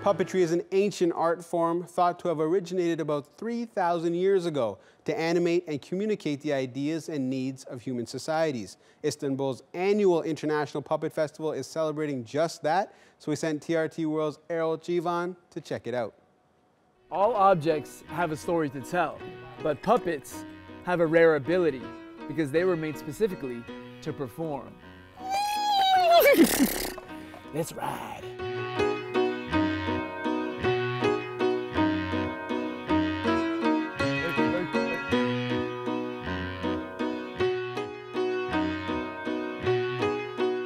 Puppetry is an ancient art form thought to have originated about 3,000 years ago to animate and communicate the ideas and needs of human societies. Istanbul's annual International Puppet Festival is celebrating just that, so we sent TRT World's Erol Civan to check it out. All objects have a story to tell, but puppets have a rare ability because they were made specifically to perform. Let's ride.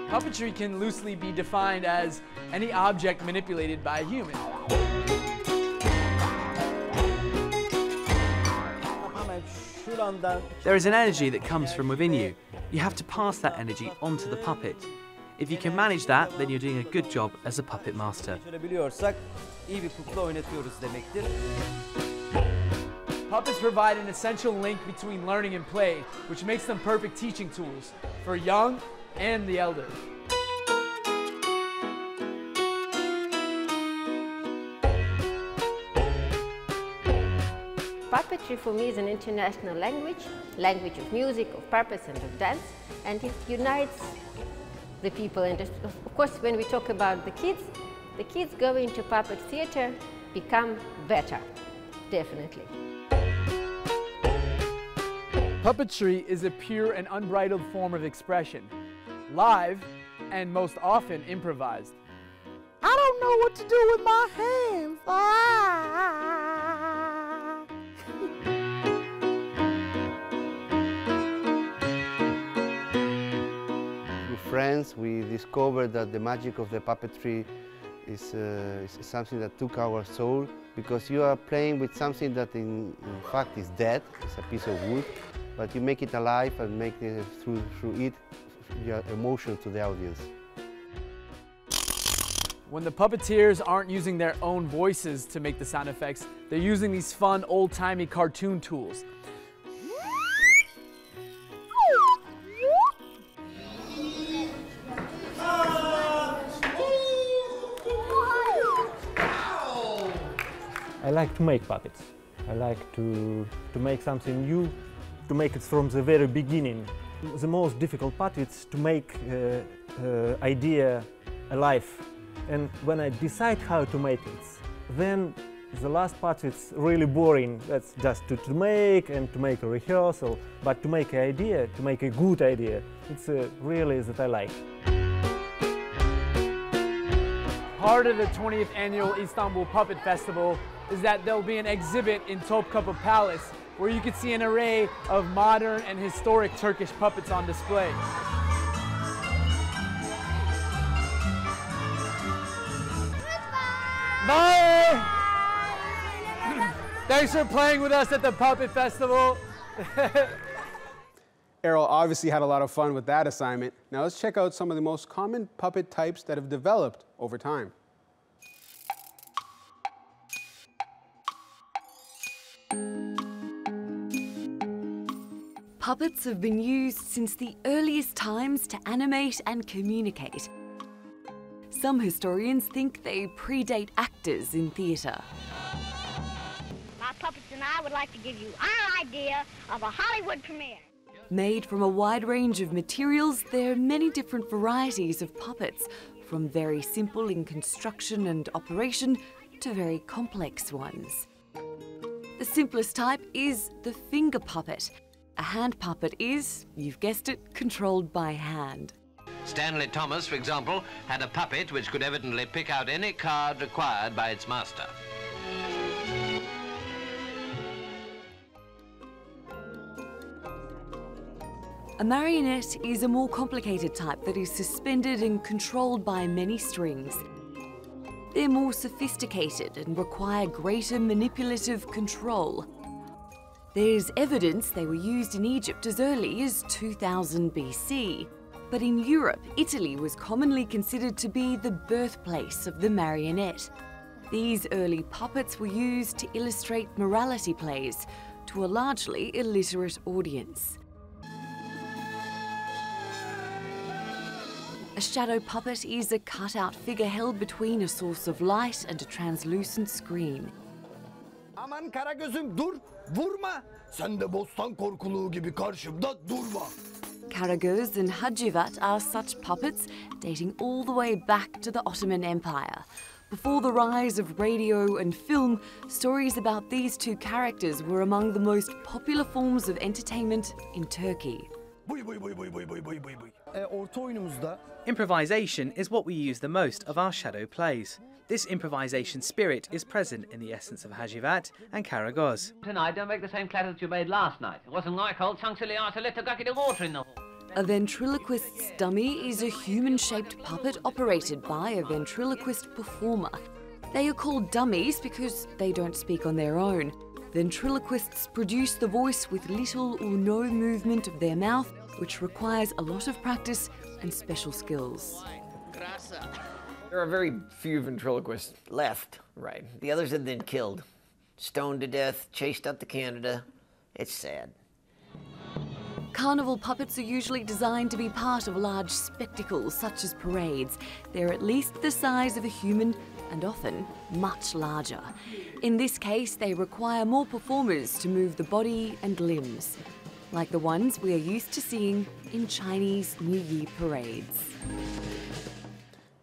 Puppetry can loosely be defined as any object manipulated by a human. There is an energy that comes from within you. You have to pass that energy onto the puppet. If you can manage that, then you're doing a good job as a puppet master. Puppets provide an essential link between learning and play, which makes them perfect teaching tools for young and the elder. Puppetry for me is an international language of music, of purpose and of dance, and it unites the people. And of course, when we talk about the kids going to puppet theater become better, definitely. Puppetry is a pure and unbridled form of expression, live and most often improvised. I don't know what to do with my hands. Friends, we discovered that the magic of the puppetry is something that took our soul, because you are playing with something that in fact is dead. It's a piece of wood, but you make it alive and make it, through it your emotion to the audience. When the puppeteers aren't using their own voices to make the sound effects, they're using these fun old-timey cartoon tools. I like to make puppets. I like to make something new, to make it from the very beginning. The most difficult part is to make idea alive. And when I decide how to make it, then the last part is really boring. That's just to make and to make a rehearsal. But to make an idea, to make a good idea, it's really that I like. Part of the 20th annual Istanbul Puppet Festival is that there'll be an exhibit in Topkapı Palace where you can see an array of modern and historic Turkish puppets on display. Bye! Thanks for playing with us at the Puppet Festival. Erol obviously had a lot of fun with that assignment. Now let's check out some of the most common puppet types that have developed over time. Puppets have been used since the earliest times to animate and communicate. Some historians think they predate actors in theatre. My puppets and I would like to give you our idea of a Hollywood premiere. Made from a wide range of materials, there are many different varieties of puppets, from very simple in construction and operation to very complex ones. The simplest type is the finger puppet. A hand puppet is, you've guessed it, controlled by hand. Stanley Thomas, for example, had a puppet which could evidently pick out any card required by its master. A marionette is a more complicated type that is suspended and controlled by many strings. They're more sophisticated and require greater manipulative control. There's evidence they were used in Egypt as early as 2000 BC. But in Europe, Italy was commonly considered to be the birthplace of the marionette. These early puppets were used to illustrate morality plays to a largely illiterate audience. A shadow puppet is a cut-out figure held between a source of light and a translucent screen. Aman Karagöz'üm dur, vurma. Sen de bostan korkuluğu gibi karşımda durma. Karagöz and Hacivat are such puppets dating all the way back to the Ottoman Empire. Before the rise of radio and film, stories about these two characters were among the most popular forms of entertainment in Turkey. Improvisation is what we use the most of our shadow plays. This improvisation spirit is present in the essence of Hacivat and Karagöz. Tonight, don't make the same clatter that you made last night. It wasn't like old chunks of the let a gucky of water in the hall. A ventriloquist's dummy is a human-shaped puppet operated by a ventriloquist performer. They are called dummies because they don't speak on their own. Ventriloquists produce the voice with little or no movement of their mouth, which requires a lot of practice and special skills. There are very few ventriloquists left, right? The others have been killed, stoned to death, chased up to Canada. It's sad. Carnival puppets are usually designed to be part of large spectacles, such as parades. They're at least the size of a human and often much larger. In this case, they require more performers to move the body and limbs, like the ones we are used to seeing in Chinese New Year parades.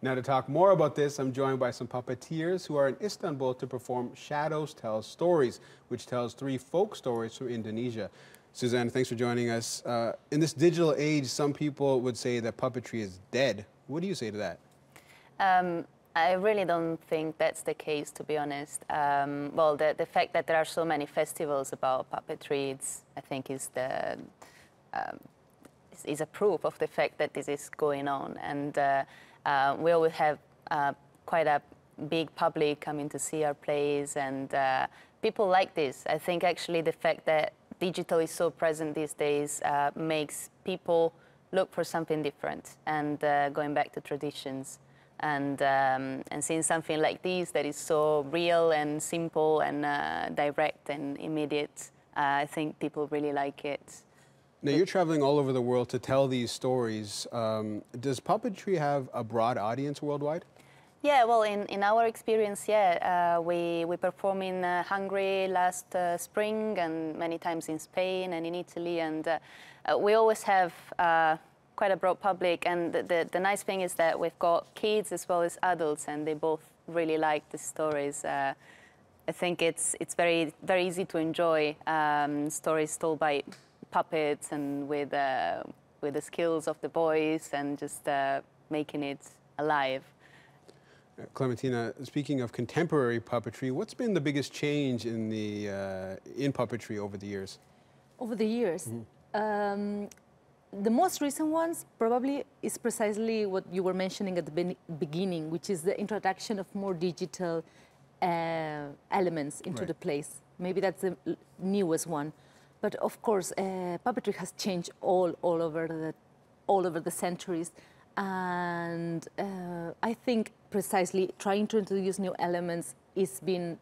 Now to talk more about this, I'm joined by some puppeteers who are in Istanbul to perform Shadows Tell Stories, which tells 3 folk stories from Indonesia. Susanna, thanks for joining us. In this digital age, some people would say that puppetry is dead. What do you say to that? I really don't think that's the case, to be honest. Well, the fact that there are so many festivals about puppetry, I think is a proof of the fact that this is going on. And we always have quite a big public coming to see our plays, and people like this. I think actually the fact that digital is so present these days makes people look for something different and going back to traditions. And seeing something like this that is so real and simple and direct and immediate, I think people really like it. Now, you're traveling all over the world to tell these stories. Does puppetry have a broad audience worldwide? Yeah, well, in our experience, yeah. We perform in Hungary last spring and many times in Spain and in Italy. And we always have quite a broad public. And the nice thing is that we've got kids as well as adults, and they both really like the stories. I think it's very easy to enjoy stories told by puppets and with the skills of the boys and just making it alive. Clementina, speaking of contemporary puppetry, what's been the biggest change in in puppetry over the years? Over the years? The most recent ones probably is precisely what you were mentioning at the beginning, which is the introduction of more digital elements into the plays. Maybe that's the newest one. But of course, puppetry has changed all over the centuries. And I think precisely trying to introduce new elements has been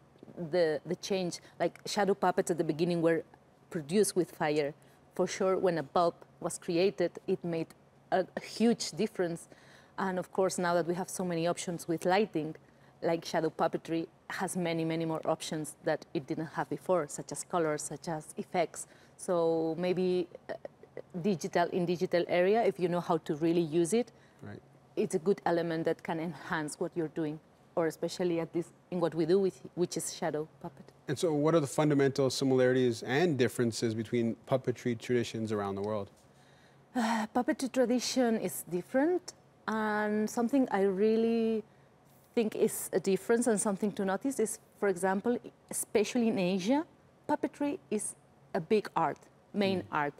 the change. Like shadow puppets at the beginning were produced with fire. For sure, when a bulb was created, it made a huge difference. And of course, now that we have so many options with lighting, like shadow puppetry has many, many more options that it didn't have before, such as colors, such as effects. So maybe in digital area, if you know how to really use it, it's a good element that can enhance what you're doing, or especially at least in what we do, which is shadow puppet. And so what are the fundamental similarities and differences between puppetry traditions around the world? Puppetry tradition is different, and something I really think is a difference and something to notice is, for example, especially in Asia, puppetry is a big art, main art.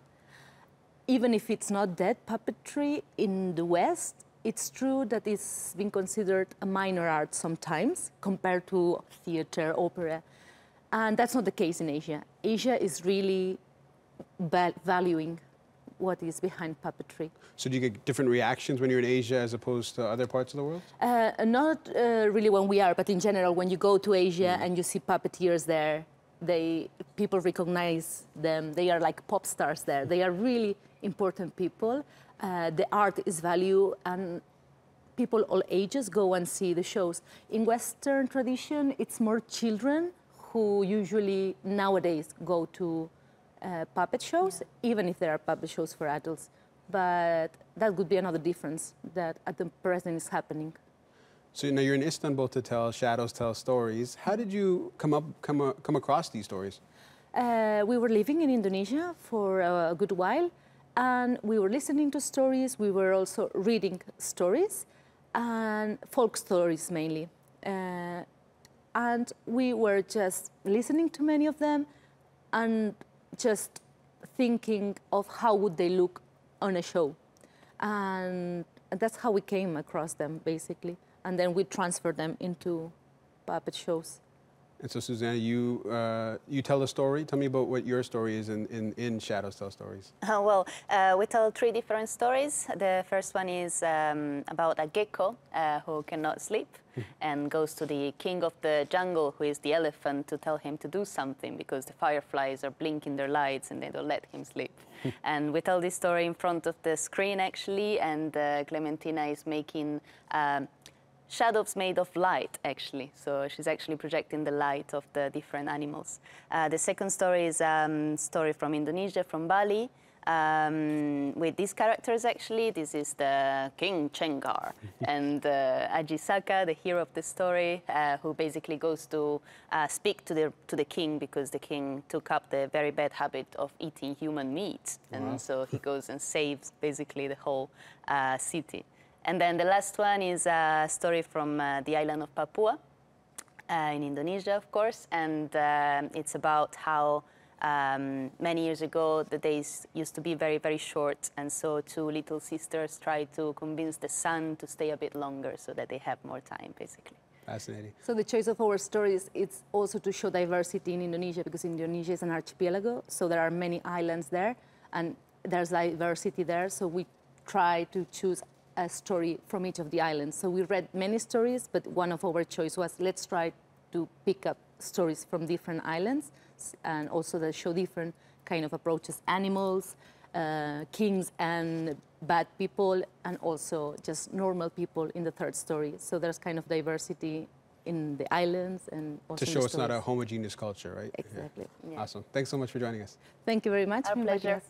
Even if it's not dead puppetry in the West, it's true that it's been considered a minor art sometimes compared to theater, opera. And that's not the case in Asia. Asia is really valuing what is behind puppetry. So do you get different reactions when you're in Asia as opposed to other parts of the world? Not really when we are, but in general, when you go to Asia and you see puppeteers there, people recognize them. They are like pop stars there. They are really important people. The art is valued, and people all ages go and see the shows. In Western tradition, it's more children who usually nowadays go to puppet shows, even if there are puppet shows for adults. But that would be another difference that at the present is happening. So now you're in Istanbul to tell Shadows Tell Stories. How did you come across these stories? We were living in Indonesia for a good while, and we were listening to stories. We were also reading stories, and folk stories mainly. And we were just listening to many of them and just thinking of how would they look on a show. And that's how we came across them, basically. And then we transferred them into puppet shows. And so, Susanna, you tell a story. Tell me about what your story is in Shadows Tell Stories. We tell 3 different stories. The first one is about a gecko who cannot sleep and goes to the king of the jungle, who is the elephant, to tell him to do something because the fireflies are blinking their lights and they don't let him sleep. And we tell this story in front of the screen, actually, and Clementina is making shadows made of light, actually. So she's actually projecting the light of the different animals. The second story is a story from Indonesia, from Bali, with these characters, actually. This is the King Cengkar and Ajisaka, the hero of the story, who basically goes to speak to the king because the king took up the very bad habit of eating human meat. And so he goes and saves basically the whole city. And then the last one is a story from the island of Papua in Indonesia, of course, and it's about how many years ago the days used to be very, very short, and so 2 little sisters try to convince the sun to stay a bit longer so that they have more time, basically. Fascinating. So the choice of our stories, it's also to show diversity in Indonesia, because Indonesia is an archipelago, so there are many islands there, and there's diversity there, so we try to choose a story from each of the islands. So we read many stories, but one of our choice was, let's try to pick up stories from different islands and also that show different kind of approaches, animals, kings and bad people, and also just normal people in the third story. So there's kind of diversity in the islands and also to show it's not a homogeneous culture, right? Exactly. Yeah. Awesome. Thanks so much for joining us. Thank you very much. Our pleasure.